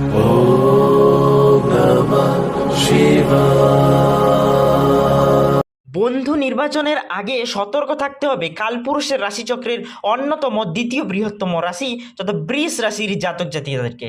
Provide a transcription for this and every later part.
ॐ नमः शिवाय। বন্ধু নির্বাচনের আগে সতর্ক থাকতে হবে কালপুরুষের রাশিচক্রের অন্যতম দ্বিতীয় বৃহত্তম রাশি তথা বৃষ রাশির জাতক জাতিকাদেরকে।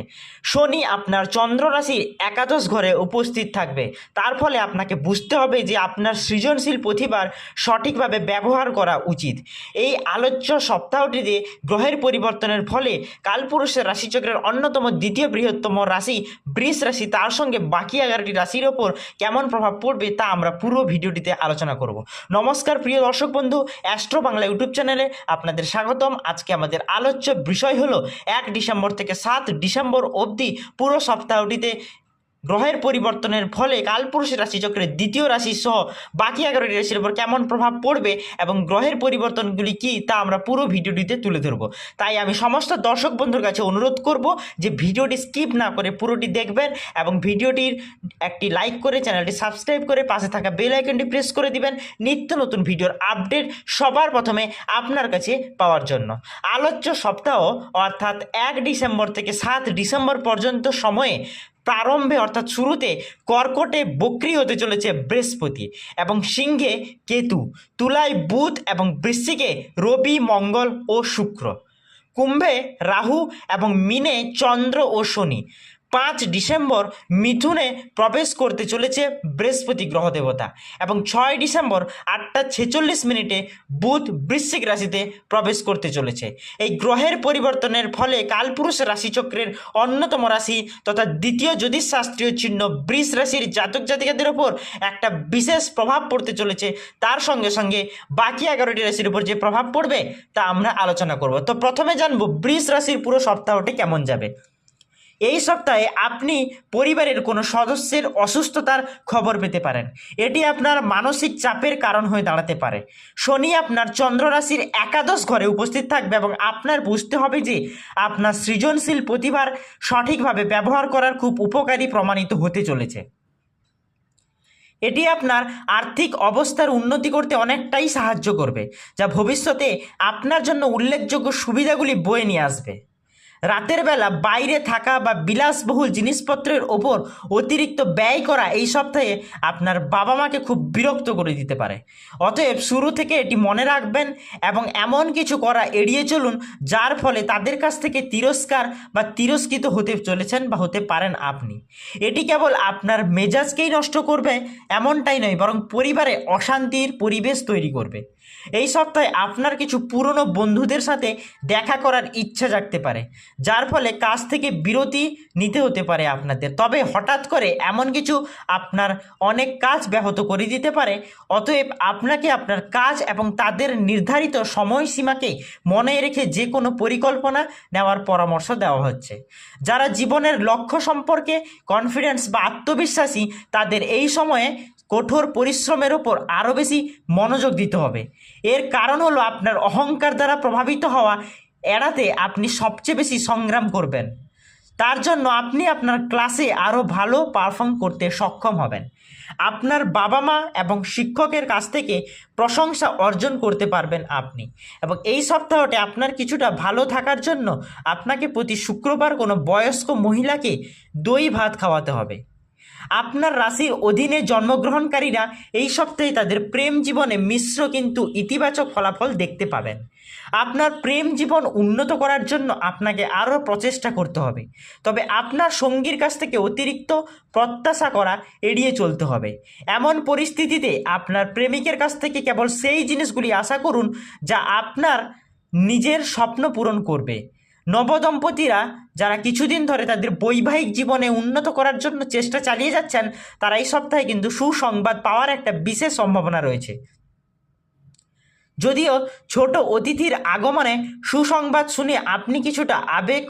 শনি আপনার চন্দ্র রাশির একাদশ ঘরে উপস্থিত থাকবে। তার ফলে আপনাকে বুঝতে হবে যে আপনার সৃজনশীল প্রতিভার সঠিকভাবে ব্যবহার করা উচিত। এই আলোচ্য সপ্তাহটিতে গ্রহের পরিবর্তনের ফলে কালপুরুষের রাশিচক্রের অন্যতম দ্বিতীয় বৃহত্তম রাশি বৃষ রাশি, তার সঙ্গে বাকি 11টি রাশির ওপর কেমন প্রভাব পড়বে তা আমরা পুরো ভিডিওটিতে আলোচনা করব। নমস্কার প্রিয় দর্শক বন্ধু, অ্যাস্ট্রো বাংলা ইউটিউব চ্যানেলে আপনাদের স্বাগতম। আজকে আমাদের আলোচ্য বিষয় হলো 1 ডিসেম্বর থেকে 7 ডিসেম্বর অবধি পুরো সপ্তাহটিতে গ্রহের পরিবর্তনের ফলে কালপুরুষের রাশিচক্রের দ্বিতীয় রাশি সহ বাকি 11টি রাশির উপর কেমন প্রভাব পড়বে এবং গ্রহের পরিবর্তনগুলি কী তা আমরা পুরো ভিডিওটিতে তুলে ধরব। তাই আমি সমস্ত দর্শক বন্ধুর কাছে অনুরোধ করব যে ভিডিওটি স্কিপ না করে পুরোটি দেখবেন এবং ভিডিওটির একটি লাইক করে চ্যানেলটি সাবস্ক্রাইব করে পাশে থাকা বেল আইকনটি প্রেস করে দিবেন নিত্য নতুন ভিডিওর আপডেট সবার প্রথমে আপনার কাছে পাওয়ার জন্য। আলোচ্য সপ্তাহ অর্থাৎ 1 ডিসেম্বর থেকে 7 ডিসেম্বর পর্যন্ত সময়ে প্রারম্ভে অর্থাৎ শুরুতে কর্কটে বক্রী হতে চলেছে বৃহস্পতি এবং সিংহে কেতু, তুলায় বুধ এবং বৃশ্চিকে রবি, মঙ্গল ও শুক্র, কুম্ভে রাহু এবং মিনে চন্দ্র ও শনি। 5 ডিসেম্বর মিথুনে প্রবেশ করতে চলেছে বৃহস্পতি গ্রহ দেবতা এবং 6 ডিসেম্বর 8:46 বুধ বৃশ্চিক রাশিতে প্রবেশ করতে চলেছে। এই গ্রহের পরিবর্তনের ফলে কালপুরুষের রাশিচক্রের অন্যতম রাশি তথা দ্বিতীয় জ্যোতিষশাস্ত্রীয় চিহ্ন বৃষ রাশির জাতক জাতিকাদের ওপর একটা বিশেষ প্রভাব পড়তে চলেছে। তার সঙ্গে সঙ্গে বাকি 11টি রাশির উপর যে প্রভাব পড়বে তা আমরা আলোচনা করব। তো প্রথমে জানবো বৃষ রাশির পুরো সপ্তাহটি কেমন যাবে। এই সপ্তাহে আপনি পরিবারের কোনো সদস্যের অসুস্থতার খবর পেতে পারেন। এটি আপনার মানসিক চাপের কারণ হয়ে দাঁড়াতে পারে। শনি আপনার চন্দ্র রাশির একাদশ ঘরে উপস্থিত থাকবে এবং আপনার বুঝতে হবে যে আপনার সৃজনশীল প্রতিভার সঠিকভাবে ব্যবহার করার খুব উপকারী প্রমাণিত হতে চলেছে। এটি আপনার আর্থিক অবস্থার উন্নতি করতে অনেকটাই সাহায্য করবে, যা ভবিষ্যতে আপনার জন্য উল্লেখযোগ্য সুবিধাগুলি বয়ে নিয়ে আসবে। রাতের বেলা বাইরে থাকা বা বিলাসবহুল জিনিসপত্রের ওপর অতিরিক্ত ব্যয় করা এই সপ্তাহে আপনার বাবা মাকে খুব বিরক্ত করে দিতে পারে। অতএব শুরু থেকে এটি মনে রাখবেন এবং এমন কিছু করা এড়িয়ে চলুন যার ফলে তাদের কাছ থেকে তিরস্কার বা তিরস্কৃত হতে চলেছেন বা হতে পারেন আপনি। এটি কেবল আপনার মেজাজকেই নষ্ট করবে এমনটাই নয়, বরং পরিবারে অশান্তির পরিবেশ তৈরি করবে। এই সপ্তাহে আপনার কিছু পুরনো বন্ধুদের সাথে দেখা করার ইচ্ছা জাগতে পারে, যার ফলে কাজ থেকে বিরতি নিতে হতে পারে আপনাদের। তবে হঠাৎ করে এমন কিছু আপনার অনেক কাজ ব্যাহত করে দিতে পারে। অতএব আপনাকে আপনার কাজ এবং তাদের নির্ধারিত সময়সীমাকে মনে রেখে যে কোনো পরিকল্পনা নেওয়ার পরামর্শ দেওয়া হচ্ছে। যারা জীবনের লক্ষ্য সম্পর্কে কনফিডেন্স বা আত্মবিশ্বাসী, তাদের এই সময়ে কঠোর পরিশ্রমের ওপর আরও বেশি মনোযোগ দিতে হবে। এর কারণ হলো আপনার অহংকার দ্বারা প্রভাবিত হওয়া এড়াতে আপনি সবচেয়ে বেশি সংগ্রাম করবেন। তার জন্য আপনি আপনার ক্লাসে আরও ভালো পারফর্ম করতে সক্ষম হবেন। আপনার বাবা মা এবং শিক্ষকের কাছ থেকে প্রশংসা অর্জন করতে পারবেন আপনি। এবং এই সপ্তাহতে আপনার কিছুটা ভালো থাকার জন্য আপনাকে প্রতি শুক্রবার কোনো বয়স্ক মহিলাকে দই ভাত খাওয়াতে হবে। আপনার রাশির অধীনে জন্মগ্রহণকারীরা এই সপ্তাহে তাদের প্রেম জীবনে মিশ্র কিন্তু ইতিবাচক ফলাফল দেখতে পাবেন। আপনার প্রেম জীবন উন্নত করার জন্য আপনাকে আরও প্রচেষ্টা করতে হবে, তবে আপনার সঙ্গীর কাছ থেকে অতিরিক্ত প্রত্যাশা করা এড়িয়ে চলতে হবে। এমন পরিস্থিতিতে আপনার প্রেমিকের কাছ থেকে কেবল সেই জিনিসগুলি আশা করুন যা আপনার নিজের স্বপ্ন পূরণ করবে। নবদম্পতিরা যারা কিছুদিন ধরে তাদের বৈবাহিক জীবনে উন্নত করার জন্য চেষ্টা চালিয়ে যাচ্ছেন, তারা এই সপ্তাহে কিন্তু সুসংবাদ পাওয়ার একটা বিশেষ সম্ভাবনা রয়েছে। যদিও ছোট অতিথির আগমনে সুসংবাদ শুনে আপনি কিছুটা আবেগ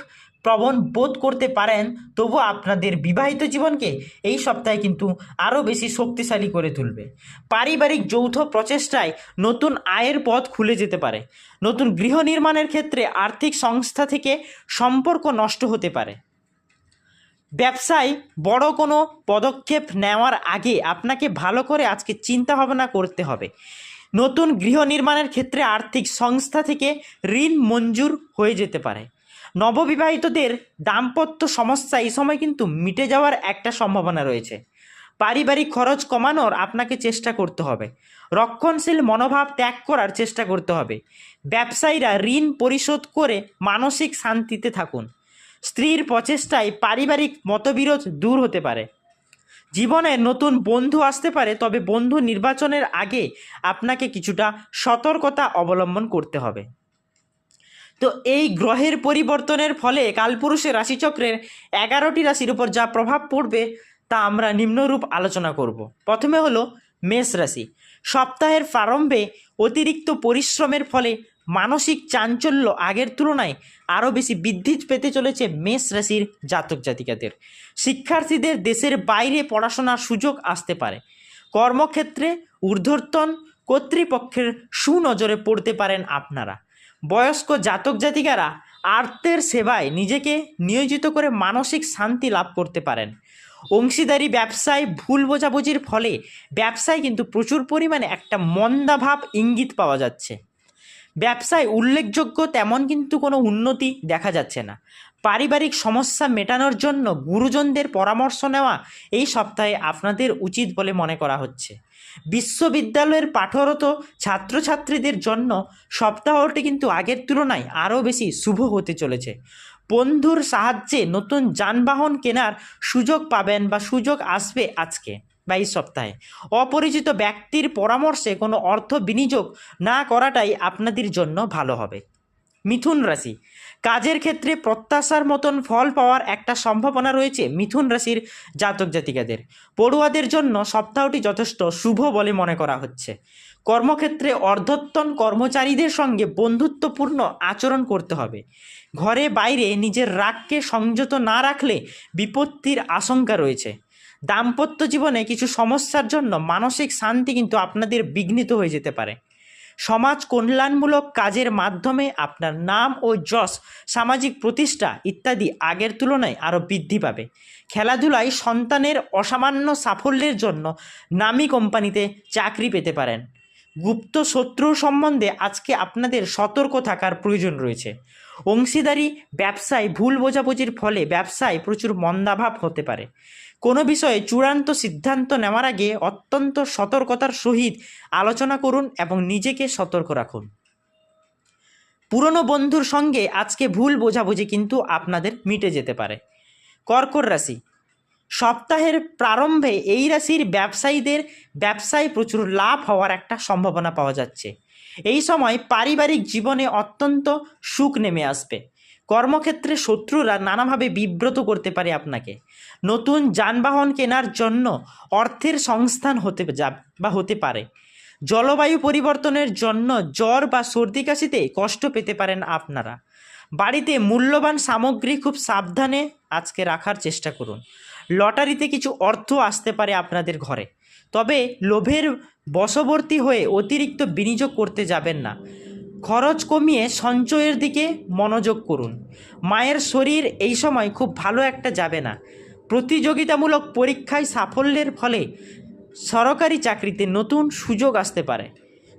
প্রবণ বোধ করতে পারেন, তবু আপনাদের বিবাহিত জীবনকে এই সপ্তাহে কিন্তু আরও বেশি শক্তিশালী করে তুলবে। পারিবারিক যৌথ প্রচেষ্টায় নতুন আয়ের পথ খুলে যেতে পারে। নতুন গৃহ নির্মাণের ক্ষেত্রে আর্থিক সংস্থা থেকে সম্পর্ক নষ্ট হতে পারে। ব্যবসায় বড় কোনো পদক্ষেপ নেওয়ার আগে আপনাকে ভালো করে আজকে চিন্তা ভাবনা করতে হবে। নতুন গৃহ নির্মাণের ক্ষেত্রে আর্থিক সংস্থা থেকে ঋণ মঞ্জুর হয়ে যেতে পারে। নববিবাহিতদের দাম্পত্য সমস্যা এই সময় কিন্তু মিটে যাওয়ার একটা সম্ভাবনা রয়েছে। পারিবারিক খরচ কমানোর আপনাকে চেষ্টা করতে হবে। রক্ষণশীল মনোভাব ত্যাগ করার চেষ্টা করতে হবে। ব্যবসায়ীরা ঋণ পরিশোধ করে মানসিক শান্তিতে থাকুন। স্ত্রীর প্রচেষ্টায় পারিবারিক মতবিরোধ দূর হতে পারে। জীবনে নতুন বন্ধু আসতে পারে, তবে বন্ধু নির্বাচনের আগে আপনাকে কিছুটা সতর্কতা অবলম্বন করতে হবে। তো এই গ্রহের পরিবর্তনের ফলে কালপুরুষের রাশিচক্রের 11টি রাশির উপর যা প্রভাব পড়বে তা আমরা নিম্নরূপ আলোচনা করব। প্রথমে হলো মেষ রাশি। সপ্তাহের প্রারম্ভে অতিরিক্ত পরিশ্রমের ফলে মানসিক চাঞ্চল্য আগের তুলনায় আরও বেশি বৃদ্ধি পেতে চলেছে মেষ রাশির জাতক জাতিকাদের। শিক্ষার্থীদের দেশের বাইরে পড়াশোনার সুযোগ আসতে পারে। কর্মক্ষেত্রে ঊর্ধ্বতন কর্তৃপক্ষের সুনজরে পড়তে পারেন আপনারা। বয়স্ক জাতক জাতিকারা আর্তের সেবায় নিজেকে নিয়োজিত করে মানসিক শান্তি লাভ করতে পারেন। অংশীদারি ব্যবসায় ভুল বোঝাবুঝির ফলে ব্যবসায় কিন্তু প্রচুর পরিমাণে একটা মন্দাভাব ইঙ্গিত পাওয়া যাচ্ছে। ব্যবসায় উল্লেখযোগ্য তেমন কিন্তু কোনো উন্নতি দেখা যাচ্ছে না। পারিবারিক সমস্যা মেটানোর জন্য গুরুজনদের পরামর্শ নেওয়া এই সপ্তাহে আপনাদের উচিত বলে মনে করা হচ্ছে। বিশ্ববিদ্যালয়ের পাঠরত ছাত্রছাত্রীদের জন্য সপ্তাহটি কিন্তু আগের তুলনায় আরও বেশি শুভ হতে চলেছে। বন্ধুর সাহায্যে নতুন যানবাহন কেনার সুযোগ পাবেন বা সুযোগ আসবে আজকে বা এই সপ্তাহে। অপরিচিত ব্যক্তির পরামর্শে কোনো অর্থ বিনিয়োগ না করাটাই আপনাদের জন্য ভালো হবে। মিথুন রাশি। কাজের ক্ষেত্রে প্রত্যাশার মতন ফল পাওয়ার একটা সম্ভাবনা রয়েছে মিথুন রাশির জাতক জাতিকাদের। পড়ুয়াদের জন্য সপ্তাহটি যথেষ্ট শুভ বলে মনে করা হচ্ছে। কর্মক্ষেত্রে ঊর্ধ্বতন কর্মচারীদের সঙ্গে বন্ধুত্বপূর্ণ আচরণ করতে হবে। ঘরে বাইরে নিজের রাগকে সংযত না রাখলে বিপত্তির আশঙ্কা রয়েছে। দাম্পত্য জীবনে কিছু সমস্যার জন্য মানসিক শান্তি কিন্তু আপনাদের বিঘ্নিত হয়ে যেতে পারে। সমাজ কল্যাণমূলক কাজের মাধ্যমে আপনার নাম ও যশ, সামাজিক প্রতিষ্ঠা ইত্যাদি আগের তুলনায় আরও বৃদ্ধি পাবে। খেলাধুলায় সন্তানের অসামান্য সাফল্যের জন্য নামী কোম্পানিতে চাকরি পেতে পারেন। গুপ্ত শত্রুর সম্বন্ধে আজকে আপনাদের সতর্ক থাকার প্রয়োজন রয়েছে। অংশীদারি ব্যবসায় ভুল বোঝাবুঝির ফলে ব্যবসায় প্রচুর মন্দাভাব হতে পারে। কোনো বিষয়ে চূড়ান্ত সিদ্ধান্ত নেওয়ার আগে অত্যন্ত সতর্কতার সহিত আলোচনা করুন এবং নিজেকে সতর্ক রাখুন। পুরনো বন্ধুর সঙ্গে আজকে ভুল বোঝাবুঝি কিন্তু আপনাদের মিটে যেতে পারে। কর্কট রাশি। সপ্তাহের প্রারম্ভে এই রাশির ব্যবসায়ীদের ব্যবসায় প্রচুর লাভ হওয়ার একটা সম্ভাবনা পাওয়া যাচ্ছে। এই সময় পারিবারিক জীবনে অত্যন্ত সুখ নেমে আসবে। কর্মক্ষেত্রে শত্রুরা নানাভাবে বিব্রত করতে পারে আপনাকে। নতুন যানবাহন কেনার জন্য অর্থের সংস্থান হতে পারে। জলবায়ু পরিবর্তনের জন্য জ্বর বা সর্দি কাশিতে কষ্ট পেতে পারেন আপনারা। বাড়িতে মূল্যবান সামগ্রী খুব সাবধানে আজকে রাখার চেষ্টা করুন। লটারিতে কিছু অর্থ আসতে পারে আপনাদের ঘরে, তবে লোভের বশবর্তী হয়ে অতিরিক্ত বিনিয়োগ করতে যাবেন না। খরচ কমিয়ে সঞ্চয়ের দিকে মনোযোগ করুন। মায়ের শরীর এই সময় খুব ভালো একটা যাবে না। প্রতিযোগিতামূলক পরীক্ষায় সাফল্যের ফলে সরকারি চাকরিতে নতুন সুযোগ আসতে পারে।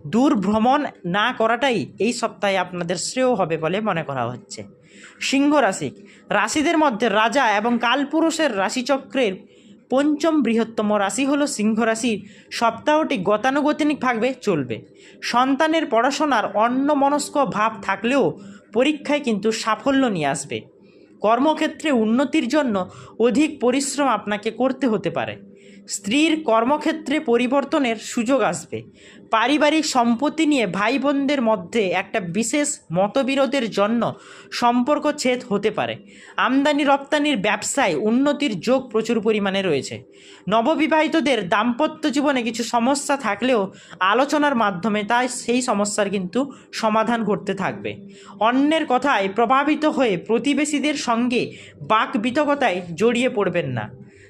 দূর ভ্রমণ না করাটাই এই সপ্তাহে আপনাদের শ্রেয় হবে বলে মনে করা হচ্ছে। সিংহ রাশি। রাশিদের মধ্যে রাজা এবং কালপুরুষের রাশিচক্রের পঞ্চম বৃহত্তম রাশি হলো সিংহ রাশি। সপ্তাহটি গতানুগতিকভাবে চলবে। সন্তানের পড়াশোনার অন্যমনস্ক ভাব থাকলেও পরীক্ষায় কিন্তু সাফল্য নিয়ে আসবে। কর্মক্ষেত্রে উন্নতির জন্য অধিক পরিশ্রম আপনাকে করতে হতে পারে। স্ত্রীর কর্মক্ষেত্রে পরিবর্তনের সুযোগ আসবে। পারিবারিক সম্পত্তি নিয়ে ভাই বোনদের মধ্যে একটা বিশেষ মতবিরোধের জন্য সম্পর্ক ছেদ হতে পারে। আমদানি রপ্তানির ব্যবসায় উন্নতির যোগ প্রচুর পরিমাণে রয়েছে। নববিবাহিতদের দাম্পত্য জীবনে কিছু সমস্যা থাকলেও আলোচনার মাধ্যমে সেই সমস্যার কিন্তু সমাধান করতে থাকবে। অন্যের কথায় প্রভাবিত হয়ে প্রতিবেশীদের সঙ্গে বাক বিতর্কতায় জড়িয়ে পড়বেন না।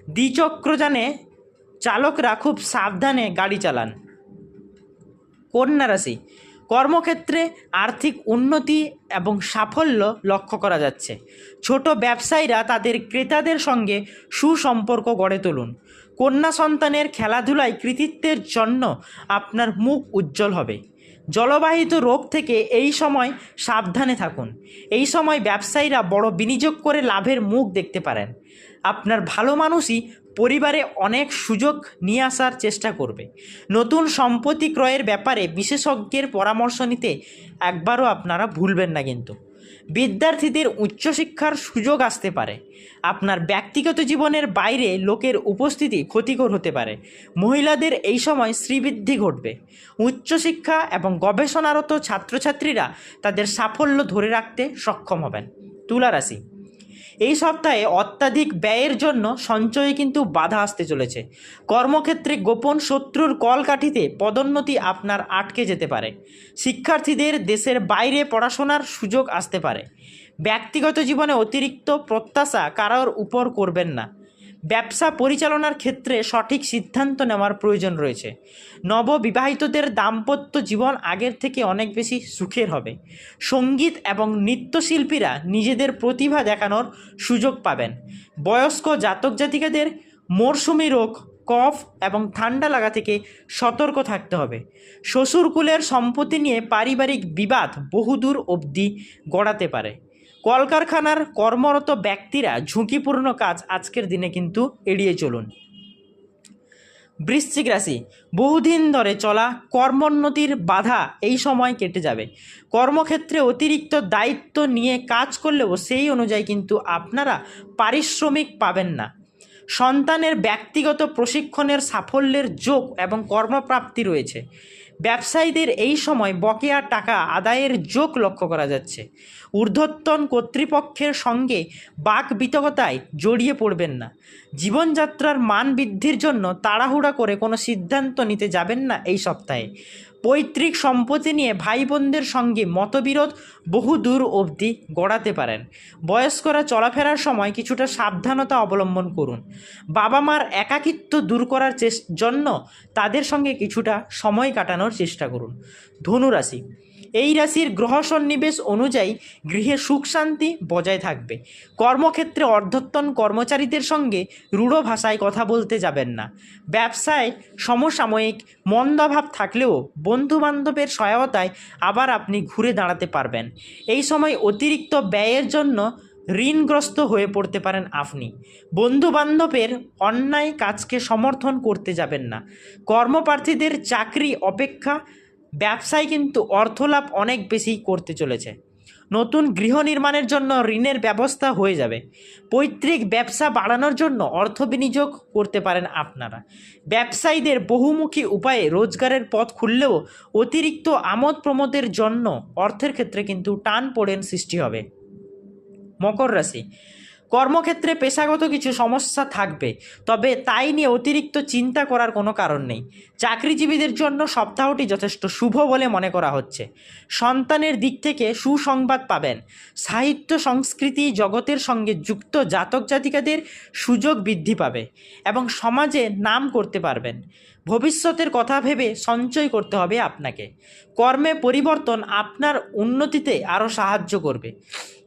দ্বিচক্রযানে চালকরা খুব সাবধানে গাড়ি চালান। কন্যা রাশি। কর্মক্ষেত্রে আর্থিক উন্নতি এবং সাফল্য লক্ষ্য করা যাচ্ছে। ছোট ব্যবসায়ীরা তাদের ক্রেতাদের সঙ্গে সুসম্পর্ক গড়ে তুলুন। কন্যা সন্তানের খেলাধুলায় কৃতিত্বের জন্য আপনার মুখ উজ্জ্বল হবে। জলবাহিত রোগ থেকে এই সময় সাবধানে থাকুন। এই সময় ব্যবসায়ীরা বড় বিনিয়োগ করে লাভের মুখ দেখতে পারেন। আপনার ভালো মানুষই পরিবারে অনেক সুযোগ নিয়ে আসার চেষ্টা করবে। নতুন সম্পত্তি ক্রয়ের ব্যাপারে বিশেষজ্ঞের পরামর্শ নিতে একবারও আপনারা ভুলবেন না। কিন্তু বিদ্যার্থীদের উচ্চশিক্ষার সুযোগ আসতে পারে। আপনার ব্যক্তিগত জীবনের বাইরে লোকের উপস্থিতি ক্ষতিকর হতে পারে। মহিলাদের এই সময় শ্রীবৃদ্ধি ঘটবে। উচ্চশিক্ষা এবং গবেষণারত ছাত্রছাত্রীরা তাদের সাফল্য ধরে রাখতে সক্ষম হবেন। তুলা রাশি, এই সপ্তাহে অত্যাধিক ব্যয়ের জন্য সঞ্চয়ে কিন্তু বাধা আসতে চলেছে। কর্মক্ষেত্রে গোপন শত্রুর কলকাঠিতে পদোন্নতি আপনার আটকে যেতে পারে। শিক্ষার্থীদের দেশের বাইরে পড়াশোনার সুযোগ আসতে পারে। ব্যক্তিগত জীবনে অতিরিক্ত প্রত্যাশা কারোর উপর করবেন না। ব্যবসা পরিচালনার ক্ষেত্রে সঠিক সিদ্ধান্ত নেওয়ার প্রয়োজন রয়েছে। নববিবাহিতদের দাম্পত্য জীবন আগের থেকে অনেক বেশি সুখের হবে। সঙ্গীত এবং নৃত্যশিল্পীরা নিজেদের প্রতিভা দেখানোর সুযোগ পাবেন। বয়স্ক জাতক জাতিকাদের মরশুমি রোগ, কফ এবং ঠান্ডা লাগা থেকে সতর্ক থাকতে হবে। শ্বশুরকুলের সম্পত্তি নিয়ে পারিবারিক বিবাদ বহুদূর অবধি গড়াতে পারে। কলকারখানার কর্মরত ব্যক্তিরা ঝুঁকিপূর্ণ কাজ আজকের দিনে কিন্তু এড়িয়ে চলুন। বৃশ্চিক রাশি, বহুদিন ধরে চলা কর্মোন্নতির বাধা এই সময় কেটে যাবে। কর্মক্ষেত্রে অতিরিক্ত দায়িত্ব নিয়ে কাজ করলেও সেই অনুযায়ী কিন্তু আপনারা পারিশ্রমিক পাবেন না। সন্তানের ব্যক্তিগত প্রশিক্ষণের সাফল্যের যোগ এবং কর্মপ্রাপ্তি রয়েছে। ব্যবসায়ীদের এই সময় বকেয়া টাকা আদায়ের যোগ লক্ষ্য করা যাচ্ছে। ঊর্ধ্বতন কর্তৃপক্ষের সঙ্গে বাকবিতণ্ডায় জড়িয়ে পড়বেন না। জীবনযাত্রার মান বৃদ্ধির জন্য তাড়াহুড়া করে কোনো সিদ্ধান্ত নিতে যাবেন না এই সপ্তাহে। পৈতৃক সম্পত্তি নিয়ে ভাই বোনদের সঙ্গে মতবিরোধ বহু দূর অবধি গড়াতে পারেন। বয়স্করা চলাফেরার সময় কিছুটা সাবধানতা অবলম্বন করুন। বাবা মার একাকিত্ব দূর করার জন্য তাদের সঙ্গে কিছুটা সময় কাটানোর চেষ্টা করুন। ধনু রাশি, এই রাশির গ্রহ সন্নিবেশ অনুযায়ী গৃহে সুখ শান্তি বজায় থাকবে। কর্মক্ষেত্রে অর্ধতন কর্মচারীদের সঙ্গে রূঢ় ভাষায় কথা বলতে যাবেন না। ব্যবসায় সমসাময়িক মন্দাভাব থাকলেও বন্ধুবান্ধবের সহায়তায় আবার আপনি ঘুরে দাঁড়াতে পারবেন। এই সময় অতিরিক্ত ব্যয়ের জন্য ঋণগ্রস্ত হয়ে পড়তে পারেন আপনি। বন্ধুবান্ধবের অন্যায় কাজকে সমর্থন করতে যাবেন না। কর্মপ্রার্থীদের চাকরি অপেক্ষা ব্যবসায় কিন্তু অর্থলাভ অনেক বেশি করতে চলেছে। নতুন গৃহ নির্মাণের জন্য ঋণের ব্যবস্থা হয়ে যাবে। পৈতৃক ব্যবসা বাড়ানোর জন্য অর্থ বিনিয়োগ করতে পারেন আপনারা। ব্যবসায়ীদের বহুমুখী উপায়ে রোজগারের পথ খুললেও অতিরিক্ত আমোদ প্রমোদের জন্য অর্থের ক্ষেত্রে কিন্তু টানপোড়েন সৃষ্টি হবে। মকর রাশি, কর্মক্ষেত্রে পেশাগত কিছু সমস্যা থাকবে, তবে তাই নিয়ে অতিরিক্ত চিন্তা করার কোনো কারণ নেই। চাকরিজীবীদের জন্য সপ্তাহটি যথেষ্ট শুভ বলে মনে করা হচ্ছে। সন্তানের দিক থেকে সুসংবাদ পাবেন। সাহিত্য সংস্কৃতি জগতের সঙ্গে যুক্ত জাতক জাতিকাদের সুযোগ বৃদ্ধি পাবে এবং সমাজে নাম করতে পারবেন। ভবিষ্যতের কথা ভেবে সঞ্চয় করতে হবে আপনাকে। কর্মে পরিবর্তন আপনার উন্নতিতে আরও সাহায্য করবে।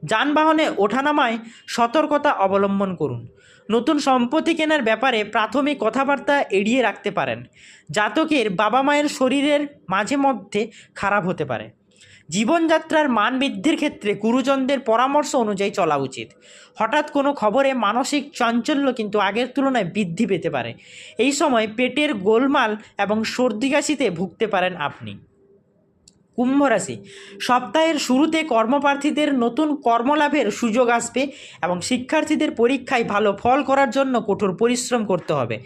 যানবাহনে ওঠানামায় সতর্কতা অবলম্বন করুন। নতুন সম্পত্তি কেনার ব্যাপারে প্রাথমিক কথাবার্তা এড়িয়ে রাখতে পারেন। জাতকের বাবা মায়ের শরীরের মাঝে মধ্যে খারাপ হতে পারে। জীবনযাত্রার মান বৃদ্ধির ক্ষেত্রে গুরুজনদের পরামর্শ অনুযায়ী চলা উচিত। হঠাৎ কোনো খবরে মানসিক চাঞ্চল্য কিন্তু আগের তুলনায় বৃদ্ধি পেতে পারে। এই সময় পেটের গোলমাল এবং সর্দি কাশিতে ভুগতে পারেন আপনি। কুম্ভ রাশি, সপ্তাহের শুরুতে কর্মপ্রার্থীদের নতুন কর্মলাভের সুযোগ আসবে এবং শিক্ষার্থীদের পরীক্ষায় ভালো ফল করার জন্য কঠোর পরিশ্রম করতে হবে।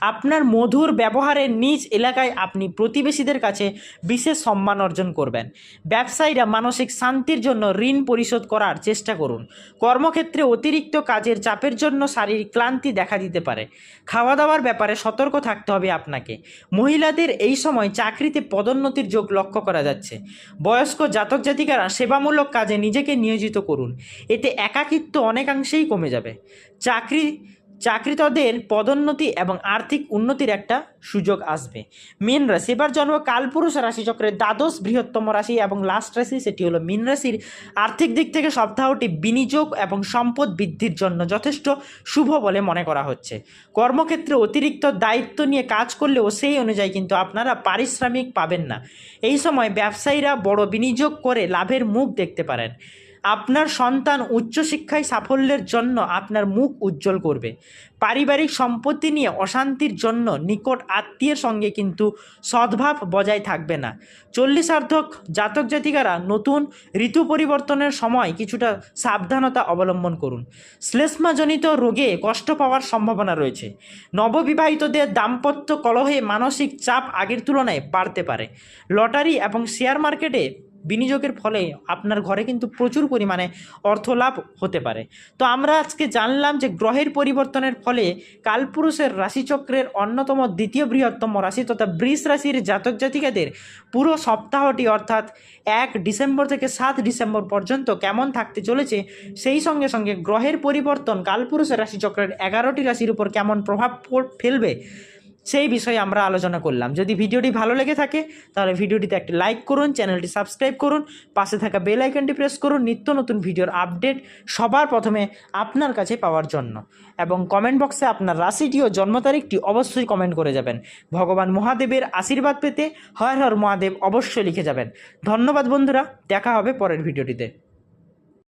আপনার মধুর ব্যবহারে নিজ এলাকায় আপনি প্রতিবেশীদের কাছে বিশেষ সম্মান অর্জন করবেন। ব্যবসায়ীরা মানসিক শান্তির জন্য ঋণ পরিশোধ করার চেষ্টা করুন। কর্মক্ষেত্রে অতিরিক্ত কাজের চাপের জন্য শারীরিক ক্লান্তি দেখা দিতে পারে। খাওয়া দাওয়ার ব্যাপারে সতর্ক থাকতে হবে আপনাকে। মহিলাদের এই সময় চাকরিতে পদোন্নতির যোগ লক্ষ্য করা যাচ্ছে। বয়স্ক জাতক জাতিকারা সেবামূলক কাজে নিজেকে নিয়োজিত করুন। এতে একাকিত্ব অনেকাংশেই কমে যাবে। চাকরি চাকরিতদের পদোন্নতি এবং আর্থিক উন্নতির একটা সুযোগ আসবে। মীন রাশি, এবার জন্ম কালপুরুষ রাশিচক্রের দ্বাদশ বৃহত্তম রাশি এবং লাস্ট রাশি, সেটি হলো মীন রাশির। আর্থিক দিক থেকে সপ্তাহটি বিনিয়োগ এবং সম্পদ বৃদ্ধির জন্য যথেষ্ট শুভ বলে মনে করা হচ্ছে। কর্মক্ষেত্রে অতিরিক্ত দায়িত্ব নিয়ে কাজ করলেও সেই অনুযায়ী কিন্তু আপনারা পারিশ্রমিক পাবেন না। এই সময় ব্যবসায়ীরা বড় বিনিয়োগ করে লাভের মুখ দেখতে পারেন। আপনার সন্তান উচ্চশিক্ষায় সাফল্যের জন্য আপনার মুখ উজ্জ্বল করবে। পারিবারিক সম্পত্তি নিয়ে অশান্তির জন্য নিকট আত্মীয়ের সঙ্গে কিন্তু সদ্ভাব বজায় থাকবে না। 40 জাতক জাতিকারা নতুন ঋতু পরিবর্তনের সময় কিছুটা সাবধানতা অবলম্বন করুন। শ্লেষ্মাজনিত রোগে কষ্ট পাওয়ার সম্ভাবনা রয়েছে। নববিবাহিতদের দাম্পত্য কলহে মানসিক চাপ আগের তুলনায় বাড়তে পারে। লটারি এবং শেয়ার মার্কেটে বিনিয়োগের ফলে আপনার ঘরে কিন্তু প্রচুর পরিমাণে অর্থ লাভ হতে পারে। তো আমরা আজকে জানলাম যে গ্রহের পরিবর্তনের ফলে কালপুরুষের রাশিচক্রের অন্যতম দ্বিতীয় বৃহত্তম রাশি তথা বৃষ রাশির জাতক জাতিকাদের পুরো সপ্তাহটি অর্থাৎ 1 ডিসেম্বর থেকে 7 ডিসেম্বর পর্যন্ত কেমন থাকতে চলেছে, সেই সঙ্গে সঙ্গে গ্রহের পরিবর্তন কালপুরুষের রাশিচক্রের 11টি রাশির উপর কেমন প্রভাব ফেলবে সেই বিষয়ে আমরা আলোচনা করলাম। যদি ভিডিওটি ভালো লেগে থাকে তাহলে ভিডিওটিতে একটি লাইক করুন, চ্যানেলটি সাবস্ক্রাইব করুন, পাশে থাকা বেল আইকনটি প্রেস করুন নিত্য নতুন ভিডিওর আপডেট সবার প্রথমে আপনার কাছে পাওয়ার জন্য। এবং কমেন্ট বক্সে আপনার রাশিটি ও জন্ম তারিখটি অবশ্যই কমেন্ট করে যাবেন। ভগবান মহাদেবের আশীর্বাদ পেতে হর হর মহাদেব অবশ্যই লিখে যাবেন। ধন্যবাদ বন্ধুরা, দেখা হবে পরের ভিডিওটিতে।